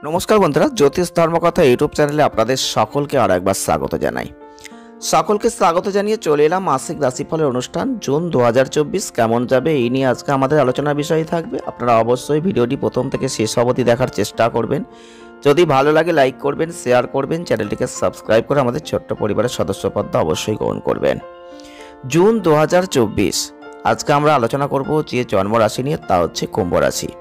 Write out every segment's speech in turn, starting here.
নমস্কার বন্ধুরা, জ্যোতিষ ধর্মকথা ইউটিউব চ্যানেলে আপনাদের সকলকে আর একবার স্বাগত জানাই। সকলকে স্বাগত জানিয়ে চলে এলাম মাসিক রাশিফলের অনুষ্ঠান জুন 2024 কেমন যাবে এই নিয়ে আজকে আমাদের আলোচনার বিষয় থাকবে। আপনারা অবশ্যই ভিডিওটি প্রথম থেকে শেষ অবধি দেখার চেষ্টা করবেন। যদি ভালো লাগে লাইক করবেন, শেয়ার করবেন, চ্যানেলটিকে সাবস্ক্রাইব করে আমাদের ছোট্ট পরিবারের সদস্যপদ অবশ্যই গ্রহণ করবেন। জুন 2024 আজকে আমরা আলোচনা করব যে জন্ম রাশি নিয়ে, তা হচ্ছে কুম্ভ রাশি।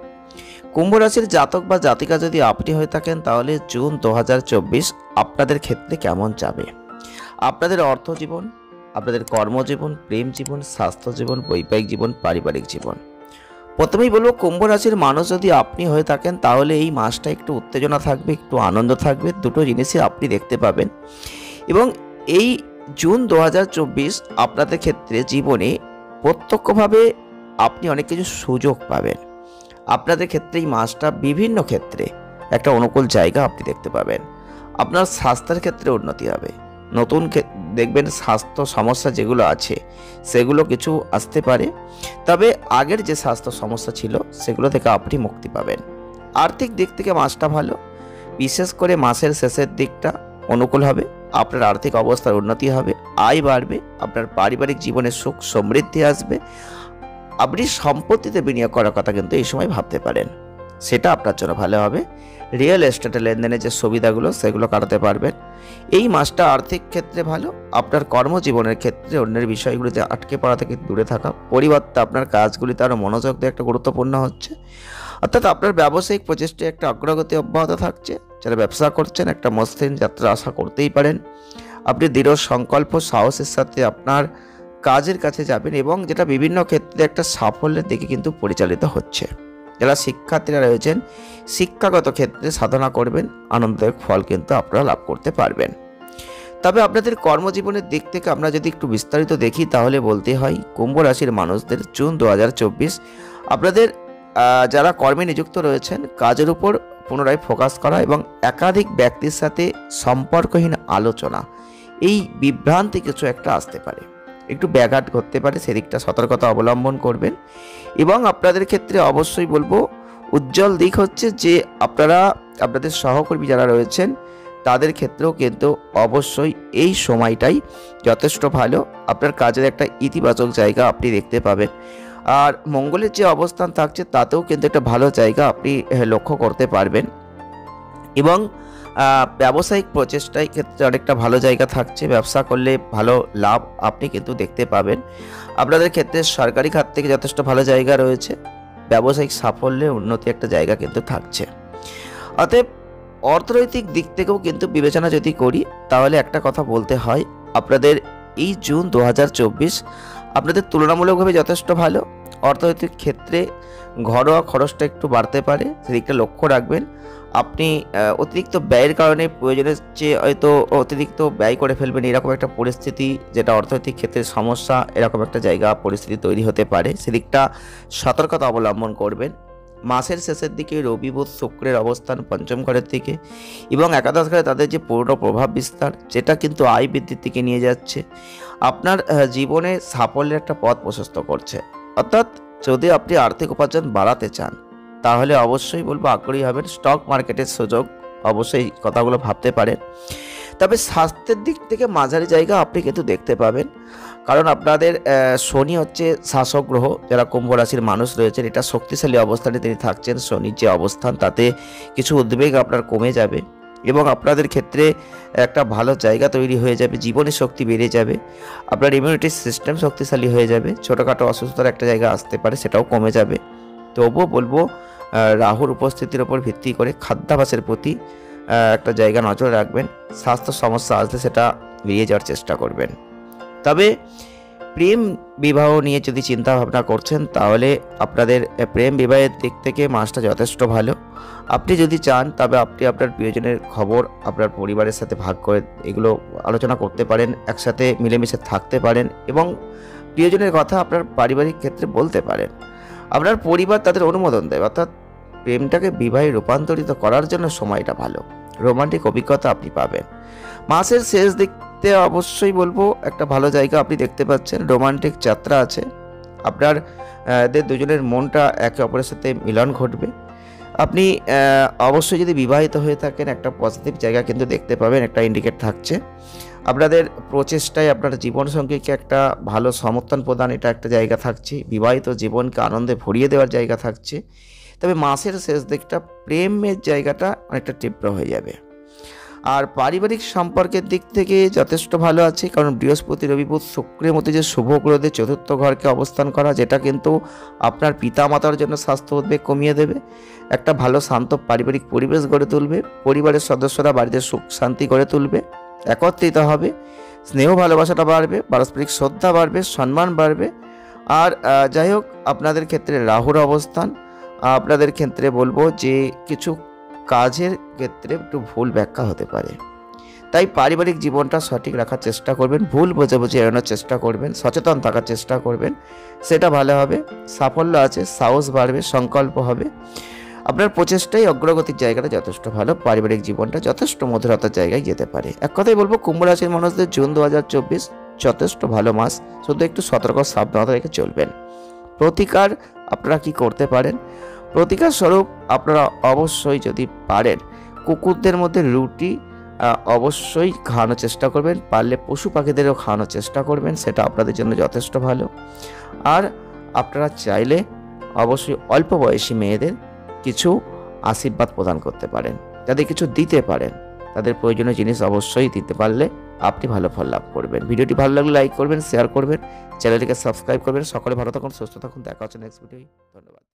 কুম্ভ রাশির জাতক বা জাতিকা যদি আপনি হয়ে থাকেন তাহলে জুন 2024 আপনাদের ক্ষেত্রে কেমন যাবে। আপনাদের অর্থ জীবন, আপনাদের কর্মজীবন, প্রেম জীবন, স্বাস্থ্য জীবন, বৈবাহিক জীবন, পারিবারিক জীবন। প্রথমেই বলবো, কুম্ভ রাশির মানুষ যদি আপনি হয়ে থাকেন তাহলে এই মাসটা একটু উত্তেজনা থাকবে, একটু আনন্দ থাকবে, দুটো জিনিসই আপনি দেখতে পাবেন। এবং এই জুন 2024 আপনাদের ক্ষেত্রে জীবনে প্রত্যক্ষভাবে আপনি অনেক কিছু সুযোগ পাবেন। আপনাদের ক্ষেত্রে এই মাসটা বিভিন্ন ক্ষেত্রে একটা অনুকূল জায়গা আপনি দেখতে পাবেন। আপনার স্বাস্থ্যের ক্ষেত্রে উন্নতি হবে, নতুন দেখবেন স্বাস্থ্য সমস্যা যেগুলো আছে সেগুলো কিছু আসতে পারে, তবে আগের যে স্বাস্থ্য সমস্যা ছিল সেগুলো থেকে আপনি মুক্তি পাবেন। আর্থিক দিক থেকে মাসটা ভালো, বিশেষ করে মাসের শেষের দিকটা অনুকূল হবে। আপনার আর্থিক অবস্থার উন্নতি হবে, আয় বাড়বে, আপনার পারিবারিক জীবনে সুখ সমৃদ্ধি আসবে। আপনি সম্পত্তিতে বিনিয়োগ করার কথা কিন্তু এই সময় ভাবতে পারেন, সেটা আপনার জন্য ভালো হবে। রিয়েল এস্টেটের লেনদেনের যে সুবিধাগুলো সেগুলো কাটাতে পারবেন। এই মাসটা আর্থিক ক্ষেত্রে ভালো। আপনার কর্মজীবনের ক্ষেত্রে অন্যের বিষয়গুলিতে আটকে পড়া থেকে দূরে থাকা, পরিবর্তে আপনার কাজগুলিতে আরও মনোযোগ দিয়ে একটা গুরুত্বপূর্ণ হচ্ছে। অর্থাৎ আপনার ব্যবসায়িক প্রচেষ্টায় একটা অগ্রগতি অব্যাহত থাকছে। যারা ব্যবসা করছেন একটা মসৃণ যাত্রা আশা করতেই পারেন। আপনি দৃঢ় সংকল্প সাহসের সাথে আপনার কাজের কাছে যাবেন এবং যেটা বিভিন্ন ক্ষেত্রে একটা সাফল্যের দিকে কিন্তু পরিচালিত হচ্ছে। যারা শিক্ষার্থীরা রয়েছেন শিক্ষাগত ক্ষেত্রে সাধনা করবেন, আনন্দদায়ক ফল কিন্তু আপনারা লাভ করতে পারবেন। তবে আপনাদের কর্মজীবনের দিক থেকে আমরা যদি একটু বিস্তারিত দেখি তাহলে বলতে হয় কুম্ভ রাশির মানুষদের জুন 2024 আপনাদের যারা কর্মে নিযুক্ত রয়েছেন কাজের উপর পুনরায় ফোকাস করা এবং একাধিক ব্যক্তির সাথে সম্পর্কহীন আলোচনা, এই বিভ্রান্তি কিছু একটা আসতে পারে, একটু ব্যাঘাত ঘটতে পারে, সেদিকটা সতর্কতা অবলম্বন করবেন। এবং আপনাদের ক্ষেত্রে অবশ্যই বলবো উজ্জ্বল দিক হচ্ছে যে আপনারা আপনাদের সহকর্মী যারা রয়েছেন তাদের ক্ষেত্রেও কিন্তু অবশ্যই এই সময়টাই যথেষ্ট ভালো। আপনার কাজের একটা ইতিবাচক জায়গা আপনি দেখতে পাবেন। আর মঙ্গলের যে অবস্থান থাকছে তাতেও কিন্তু একটা ভালো জায়গা আপনি লক্ষ্য করতে পারবেন। এবং ব্যবসায়িক প্রচেষ্টায় ক্ষেত্রে অনেকটা ভালো জায়গা থাকছে। ব্যবসা করলে ভালো লাভ আপনি কিন্তু দেখতে পাবেন। আপনাদের ক্ষেত্রে সরকারি খাত থেকে যথেষ্ট ভালো জায়গা রয়েছে। ব্যবসায়িক সাফল্যে উন্নতি একটা জায়গা কিন্তু থাকছে। অতএব অর্থনৈতিক দিক থেকেও কিন্তু বিবেচনা যদি করি তাহলে একটা কথা বলতে হয়, আপনাদের এই জুন 2024 আপনাদের তুলনামূলকভাবে যথেষ্ট ভালো। অর্থনৈতিক ক্ষেত্রে ঘরোয়া খরচটা একটু বাড়তে পারে, সেদিকটা লক্ষ্য রাখবেন। আপনি অতিরিক্ত ব্যয়ের কারণে প্রয়োজনের চেয়ে হয়তো অতিরিক্ত ব্যয় করে ফেলবেন, এরকম একটা পরিস্থিতি যেটা অর্থনৈতিক ক্ষেত্রে সমস্যা, এরকম একটা জায়গা পরিস্থিতি তৈরি হতে পারে, সেদিকটা সতর্কতা অবলম্বন করবেন। মাসের শেষের দিকে রবি বুধ শুক্রের অবস্থান পঞ্চম ঘরের দিকে এবং একাদশ ঘরে তাদের যে পূর্ণ প্রভাব বিস্তার, যেটা কিন্তু আয় বৃদ্ধির দিকে নিয়ে যাচ্ছে, আপনার জীবনে সাফল্যের একটা পথ প্রশস্ত করছে। অর্থাৎ যদি আপনি আর্থিক উপার্জন বাড়াতে চান তাহলে অবশ্যই বলবো আগ্রহী হবেন। স্টক মার্কেটের সুযোগ অবশ্যই কথাগুলো ভাবতে পারেন। তবে স্বাস্থ্যের দিক থেকে মাঝারি জায়গা আপনি কিন্তু দেখতে পাবেন, কারণ আপনাদের শনি হচ্ছে শাসক গ্রহ। যারা কুম্ভ রাশির মানুষ রয়েছেন এটা শক্তিশালী অবস্থানে তিনি থাকছেন। শনির যে অবস্থান তাতে কিছু উদ্বেগ আপনার কমে যাবে এবং আপনাদের ক্ষেত্রে একটা ভালো জায়গা তৈরি হয়ে যাবে, জীবনের শক্তি বেড়ে যাবে, আপনার ইমিউনিটি সিস্টেম শক্তিশালী হয়ে যাবে। ছোটোখাটো অসুস্থতার একটা জায়গা আসতে পারে, সেটাও কমে যাবে। তবুও বলবো রাহুর উপস্থিতির ওপর ভিত্তি করে খাদ্যাভ্যাসের প্রতি একটা জায়গা নজর রাখবেন। স্বাস্থ্য সমস্যা আসলে সেটা এড়িয়ে যাওয়ার চেষ্টা করবেন। তবে প্রেম বিবাহ নিয়ে যদি চিন্তা ভাবনা করছেন তাহলে আপনাদের প্রেম বিবাহের দিক থেকে মাসটা যথেষ্ট ভালো। আপনি যদি চান তবে আপনি আপনার প্রিয়জনের খবর আপনার পরিবারের সাথে ভাগ করে এগুলো আলোচনা করতে পারেন, একসাথে মিলেমিশে থাকতে পারেন এবং প্রিয়জনের কথা আপনার পারিবারিক ক্ষেত্রে বলতে পারেন। আপনার পরিবার তাদের অনুমোদন দেয়, অর্থাৎ প্রেমটাকে বিবাহে রূপান্তরিত করার জন্য সময়টা ভালো। রোমান্টিক অভিজ্ঞতা আপনি পাবেন। মাসের শেষ দিকতে অবশ্যই বলবো একটা ভালো জায়গা আপনি দেখতে পাচ্ছেন, রোমান্টিক যাত্রা আছে। আপনার দুজনের মনটা একে অপরের সাথে মিলন ঘটবে। আপনি অবশ্যই যদি বিবাহিত হয়ে থাকেন একটা পজিটিভ জায়গা কিন্তু দেখতে পাবেন, একটা ইন্ডিকেট থাকছে। আপনাদের প্রচেষ্টায় আপনার জীবনসঙ্গীকে একটা ভালো সমর্থন প্রদান, এটা একটা জায়গা থাকছে। বিবাহিত জীবনকে আনন্দে ভরিয়ে দেওয়ার জায়গা থাকছে। তবে মাসের শেষ দিকটা প্রেমের জায়গাটা অনেকটা তীব্র হয়ে যাবে। আর পারিবারিক সম্পর্কের দিক থেকে যথেষ্ট ভালো আছে, কারণ বৃহস্পতি, রবি, বুধ, শুক্রের মধ্যে যে শুভ গ্রহদের চতুর্থ ঘরকে অবস্থান করা, যেটা কিন্তু আপনার পিতামাতার জন্য স্বাস্থ্য উদ্বেগ কমিয়ে দেবে, একটা ভালো শান্ত পারিবারিক পরিবেশ গড়ে তুলবে, পরিবারের সদস্যরা বাড়িতে সুখ শান্তি গড়ে তুলবে, একত্রিত হবে, স্নেহ ভালোবাসাটা বাড়বে, পারস্পরিক শ্রদ্ধা বাড়বে, সম্মান বাড়বে। আর যাই হোক, আপনাদের ক্ষেত্রে রাহুর অবস্থান আপনাদের ক্ষেত্রে বলবো যে কিছু কাজের ক্ষেত্রে একটু ভুল ব্যাখ্যা হতে পারে। তাই পারিবারিক জীবনটা সঠিক রাখার চেষ্টা করবেন, ভুল বোঝাবুঝি এড়ানোর চেষ্টা করবেন, সচেতন থাকার চেষ্টা করবেন, সেটা ভালো হবে। সাফল্য আছে, সাহস বাড়বে, সংকল্প হবে। আপনার প্রচেষ্টাই অগ্রগতির জায়গাটা যথেষ্ট ভালো, পারিবারিক জীবনটা যথেষ্ট মধুরতার জায়গায় যেতে পারে। এক কথাই বলবো, কুম্ভ রাশির মানুষদের জুন 2024 যথেষ্ট ভালো মাস, শুধু একটু সতর্ক সাবধানতা রেখে চলবেন। প্রতিকার আপনারা কি করতে পারেন? প্রতিকার স্বরূপ আপনারা অবশ্যই যদি পারেন কুকুরদের মধ্যে রুটি অবশ্যই খাওয়ানোর চেষ্টা করবেন, পারলে পশু পাখিদেরও খাওয়ানোর চেষ্টা করবেন, সেটা আপনাদের জন্য যথেষ্ট ভালো। আর আপনারা চাইলে অবশ্যই অল্প বয়সী মেয়েদের কিছু আশীর্বাদ প্রদান করতে পারেন, যাদের কিছু দিতে পারেন, তাদের প্রয়োজনীয় জিনিস অবশ্যই দিতে পারলে আপনি ভালো ফল লাভ করবেন। ভিডিওটি ভালো লাগলে লাইক করবেন, শেয়ার করবেন, চ্যানেলটিকে সাবস্ক্রাইব করবেন। সকলে ভালো থাকুন, সুস্থ থাকুন, দেখা হচ্ছে নেক্সট ভিডিও। ধন্যবাদ।